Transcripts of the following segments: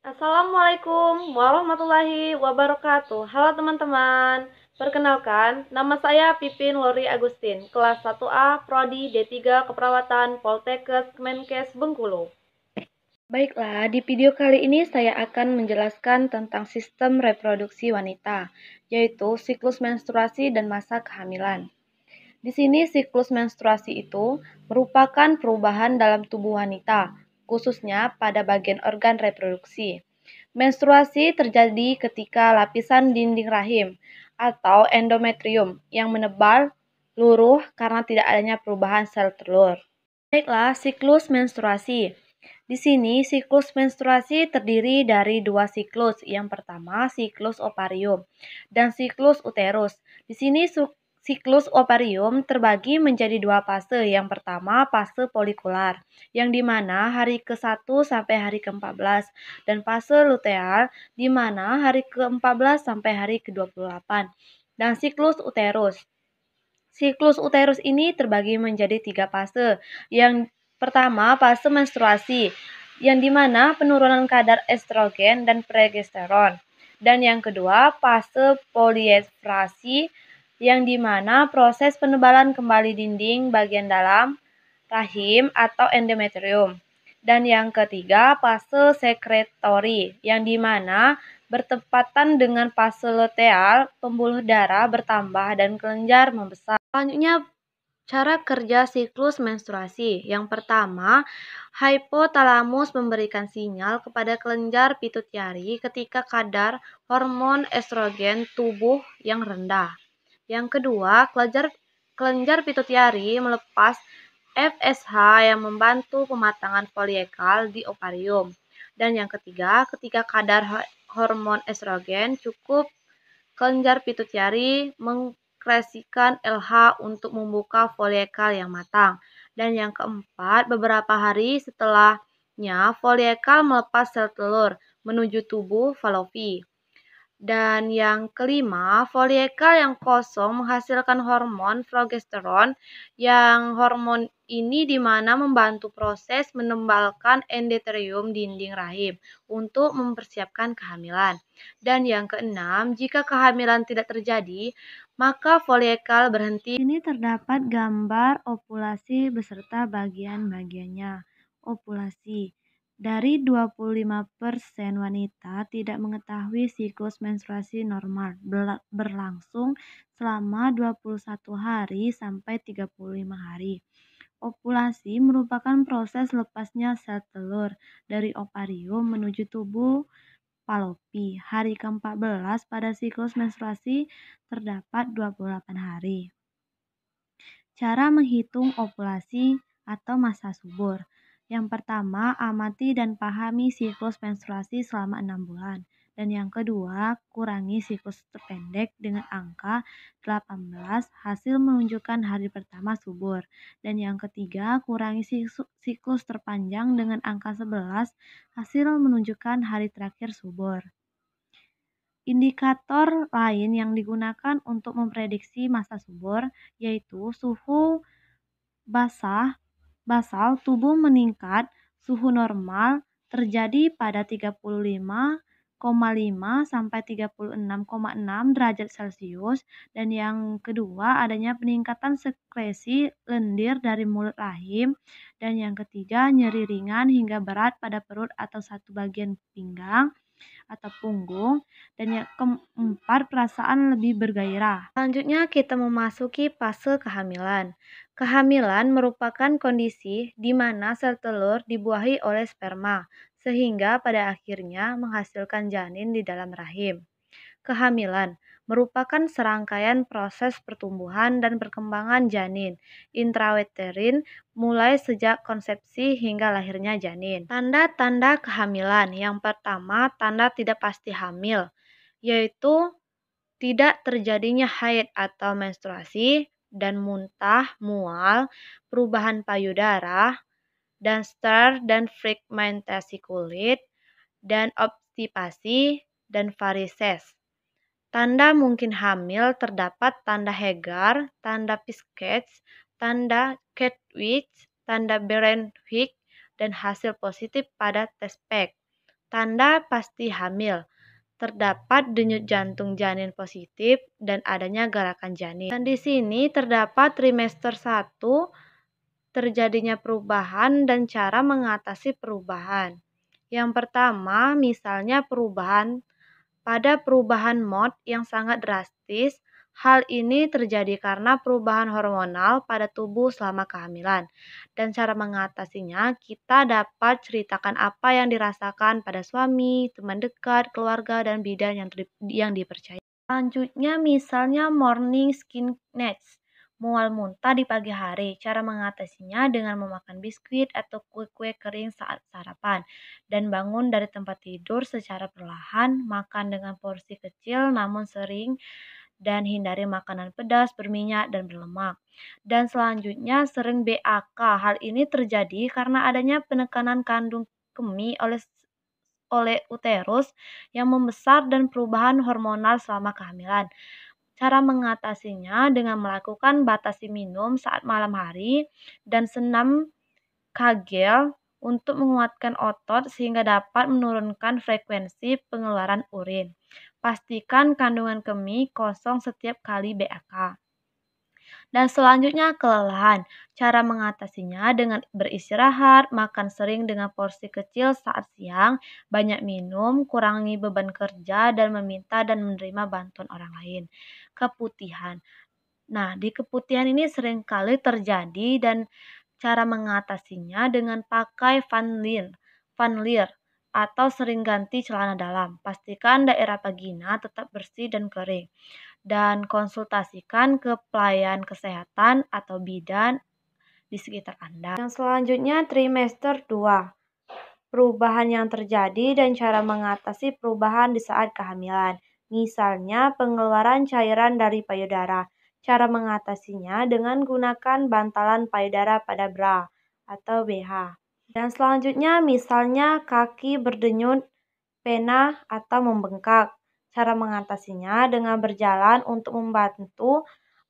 Assalamualaikum warahmatullahi wabarakatuh. Halo teman-teman. Perkenalkan, nama saya Pipin Lori Agustin, kelas 1A, Prodi D3 Keperawatan Poltekkes Kemenkes Bengkulu. Baiklah, di video kali ini saya akan menjelaskan tentang sistem reproduksi wanita, yaitu siklus menstruasi dan masa kehamilan. Di sini siklus menstruasi itu merupakan perubahan dalam tubuh wanita, khususnya pada bagian organ reproduksi. Menstruasi terjadi ketika lapisan dinding rahim atau endometrium yang menebal luruh karena tidak adanya perubahan sel telur. Baiklah, siklus menstruasi. Di sini siklus menstruasi terdiri dari dua siklus. Yang pertama siklus ovarium dan siklus uterus. Di sini siklus ovarium terbagi menjadi dua fase. Yang pertama fase folikular, yang dimana hari ke-1 sampai hari ke-14, dan fase luteal, di mana hari ke-14 sampai hari ke-28, dan siklus uterus. Siklus uterus ini terbagi menjadi tiga fase. Yang pertama fase menstruasi, yang dimana penurunan kadar estrogen dan progesteron. Dan yang kedua fase poliestrasi, yang dimana proses penebalan kembali dinding bagian dalam rahim atau endometrium. Dan yang ketiga fase sekretori, yang dimana bertepatan dengan fase luteal, pembuluh darah bertambah dan kelenjar membesar. Selanjutnya, cara kerja siklus menstruasi. Yang pertama, hipotalamus memberikan sinyal kepada kelenjar pituitari ketika kadar hormon estrogen tubuh yang rendah. Yang kedua, kelenjar pituitari melepas FSH yang membantu pematangan folikel di ovarium. Dan yang ketiga, ketika kadar hormon estrogen cukup, kelenjar pituitari mengekskresikan LH untuk membuka folikel yang matang. Dan yang keempat, beberapa hari setelahnya folikel melepas sel telur menuju tubuh falopi. Dan yang kelima, folikel yang kosong menghasilkan hormon progesteron, yang hormon ini dimana membantu proses menembalkan endometrium dinding rahim untuk mempersiapkan kehamilan. Dan yang keenam, jika kehamilan tidak terjadi, maka folikel berhenti. Ini terdapat gambar ovulasi beserta bagian-bagiannya. Ovulasi. Dari 25% wanita tidak mengetahui siklus menstruasi normal berlangsung selama 21 hari sampai 35 hari. Ovulasi merupakan proses lepasnya sel telur dari ovarium menuju tubuh falopi. Hari ke-14 pada siklus menstruasi terdapat 28 hari. Cara menghitung ovulasi atau masa subur. Yang pertama, amati dan pahami siklus menstruasi selama 6 bulan. Dan yang kedua, kurangi siklus terpendek dengan angka 18, hasil menunjukkan hari pertama subur. Dan yang ketiga, kurangi siklus terpanjang dengan angka 11, hasil menunjukkan hari terakhir subur. Indikator lain yang digunakan untuk memprediksi masa subur yaitu suhu basal tubuh meningkat. Suhu normal terjadi pada 35,5 sampai 36,6 derajat Celcius. Dan yang kedua, adanya peningkatan sekresi lendir dari mulut rahim. Dan yang ketiga, nyeri ringan hingga berat pada perut atau satu bagian pinggang atau punggung. Dan yang keempat, perasaan lebih bergairah. Selanjutnya kita memasuki fase kehamilan. Kehamilan merupakan kondisi di mana sel telur dibuahi oleh sperma, sehingga pada akhirnya menghasilkan janin di dalam rahim. Kehamilan merupakan serangkaian proses pertumbuhan dan perkembangan janin intrauterin mulai sejak konsepsi hingga lahirnya janin. Tanda-tanda kehamilan. Yang pertama, tanda tidak pasti hamil, yaitu tidak terjadinya haid atau menstruasi, dan muntah, mual, perubahan payudara, dan star dan fragmentasi kulit, dan obstipasi, dan varises. Tanda mungkin hamil terdapat tanda Hegar, tanda Piskets, tanda Kedwitz, tanda Berenfik, dan hasil positif pada tes PEG. Tanda pasti hamil. Terdapat denyut jantung janin positif dan adanya gerakan janin. Dan di sini terdapat trimester 1, terjadinya perubahan dan cara mengatasi perubahan. Yang pertama, misalnya pada perubahan MOD yang sangat drastis. Hal ini terjadi karena perubahan hormonal pada tubuh selama kehamilan. Dan cara mengatasinya, kita dapat ceritakan apa yang dirasakan pada suami, teman dekat, keluarga, dan bidan yang dipercaya. Selanjutnya, misalnya morning sickness, mual muntah di pagi hari. Cara mengatasinya dengan memakan biskuit atau kue-kue kering saat sarapan dan bangun dari tempat tidur secara perlahan, makan dengan porsi kecil namun sering, dan hindari makanan pedas, berminyak, dan berlemak. Dan selanjutnya sering BAK. Hal ini terjadi karena adanya penekanan kandung kemih oleh uterus yang membesar dan perubahan hormonal selama kehamilan. Cara mengatasinya dengan melakukan batasi minum saat malam hari dan senam Kegel untuk menguatkan otot sehingga dapat menurunkan frekuensi pengeluaran urin. Pastikan kandungan kemih kosong setiap kali BAK. Dan selanjutnya kelelahan. Cara mengatasinya dengan beristirahat, makan sering dengan porsi kecil saat siang, banyak minum, kurangi beban kerja, dan meminta dan menerima bantuan orang lain. Keputihan. Nah, di keputihan ini seringkali terjadi dan cara mengatasinya dengan pakai Van Leer atau sering ganti celana dalam. Pastikan daerah vagina tetap bersih dan kering. Dan konsultasikan ke pelayan kesehatan atau bidan di sekitar Anda. Yang selanjutnya trimester 2. Perubahan yang terjadi dan cara mengatasi perubahan di saat kehamilan. Misalnya pengeluaran cairan dari payudara. Cara mengatasinya dengan gunakan bantalan payudara pada bra atau BH. Dan selanjutnya misalnya kaki berdenyut, pena, atau membengkak. Cara mengatasinya dengan berjalan untuk membantu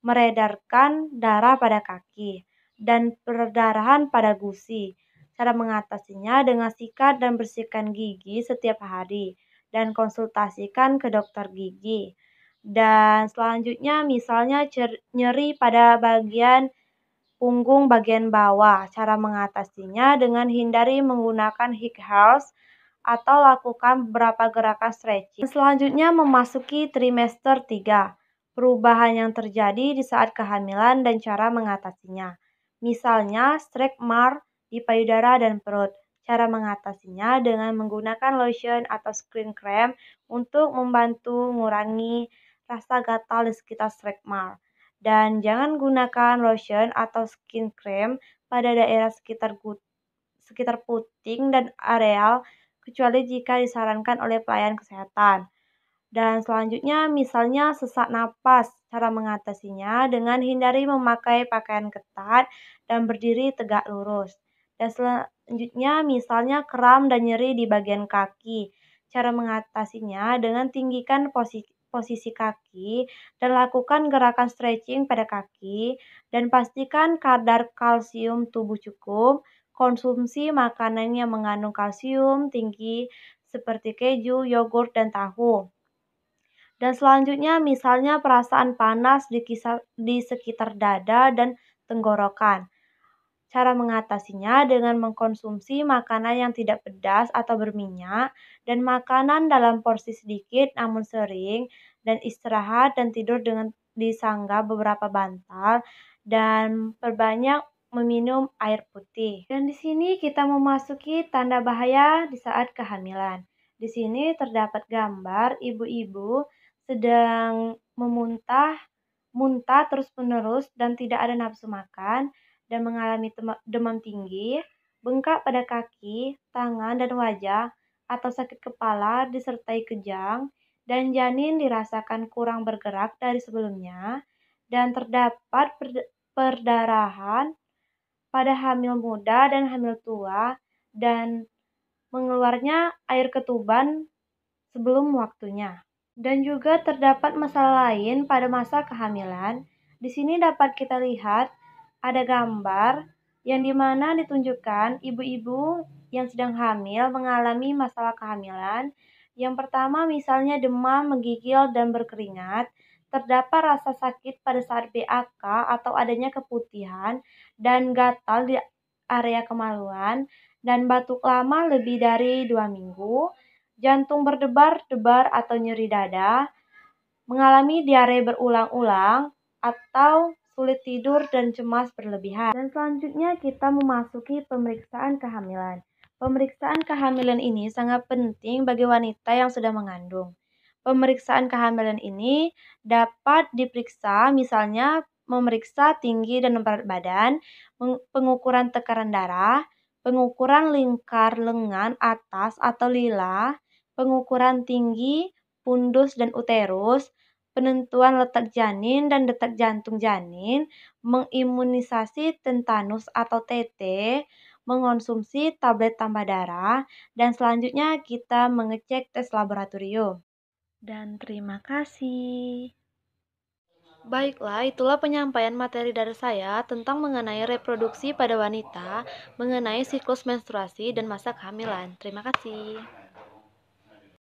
meredarkan darah pada kaki dan perdarahan pada gusi. Cara mengatasinya dengan sikat dan bersihkan gigi setiap hari dan konsultasikan ke dokter gigi. Dan selanjutnya misalnya nyeri pada bagian punggung bagian bawah. Cara mengatasinya dengan hindari menggunakan hip thrust atau lakukan beberapa gerakan stretching. Selanjutnya memasuki trimester 3. Perubahan yang terjadi di saat kehamilan dan cara mengatasinya. Misalnya stretch mark di payudara dan perut. Cara mengatasinya dengan menggunakan lotion atau skin cream untuk membantu mengurangi rasa gatal di sekitar stretch mark. Dan jangan gunakan lotion atau skin cream pada daerah sekitar puting dan areal kecuali jika disarankan oleh pelayan kesehatan. Dan selanjutnya misalnya sesak napas. Cara mengatasinya dengan hindari memakai pakaian ketat dan berdiri tegak lurus. Dan selanjutnya misalnya kram dan nyeri di bagian kaki. Cara mengatasinya dengan tinggikan posisi kaki dan lakukan gerakan stretching pada kaki dan pastikan kadar kalsium tubuh cukup. Konsumsi makanan yang mengandung kalsium tinggi seperti keju, yogurt, dan tahu. Dan selanjutnya misalnya perasaan panas di sekitar dada dan tenggorokan. Cara mengatasinya dengan mengkonsumsi makanan yang tidak pedas atau berminyak dan makanan dalam porsi sedikit namun sering, dan istirahat dan tidur dengan disangga beberapa bantal dan perbanyak meminum air putih. Dan di sini kita memasuki tanda bahaya di saat kehamilan. Di sini terdapat gambar ibu-ibu sedang muntah terus-menerus dan tidak ada nafsu makan dan mengalami demam tinggi, bengkak pada kaki, tangan, dan wajah, atau sakit kepala disertai kejang, dan janin dirasakan kurang bergerak dari sebelumnya, dan terdapat perdarahan pada hamil muda dan hamil tua, dan mengeluarnya air ketuban sebelum waktunya. Dan juga terdapat masalah lain pada masa kehamilan. Di sini dapat kita lihat ada gambar yang dimana ditunjukkan ibu-ibu yang sedang hamil mengalami masalah kehamilan. Yang pertama misalnya demam, menggigil, dan berkeringat, terdapat rasa sakit pada saat BAK atau adanya keputihan dan gatal di area kemaluan, dan batuk lama lebih dari 2 minggu, jantung berdebar-debar atau nyeri dada, mengalami diare berulang-ulang, atau sulit tidur dan cemas berlebihan. Dan selanjutnya kita memasuki pemeriksaan kehamilan. Pemeriksaan kehamilan ini sangat penting bagi wanita yang sedang mengandung. Pemeriksaan kehamilan ini dapat diperiksa misalnya memeriksa tinggi dan berat badan, pengukuran tekanan darah, pengukuran lingkar lengan atas atau lila, pengukuran tinggi, fundus dan uterus, penentuan letak janin dan detak jantung janin, mengimunisasi tetanus atau TT, mengonsumsi tablet tambah darah, dan selanjutnya kita mengecek tes laboratorium. Dan terima kasih. Baiklah, itulah penyampaian materi dari saya tentang mengenai reproduksi pada wanita, mengenai siklus menstruasi dan masa kehamilan. Terima kasih.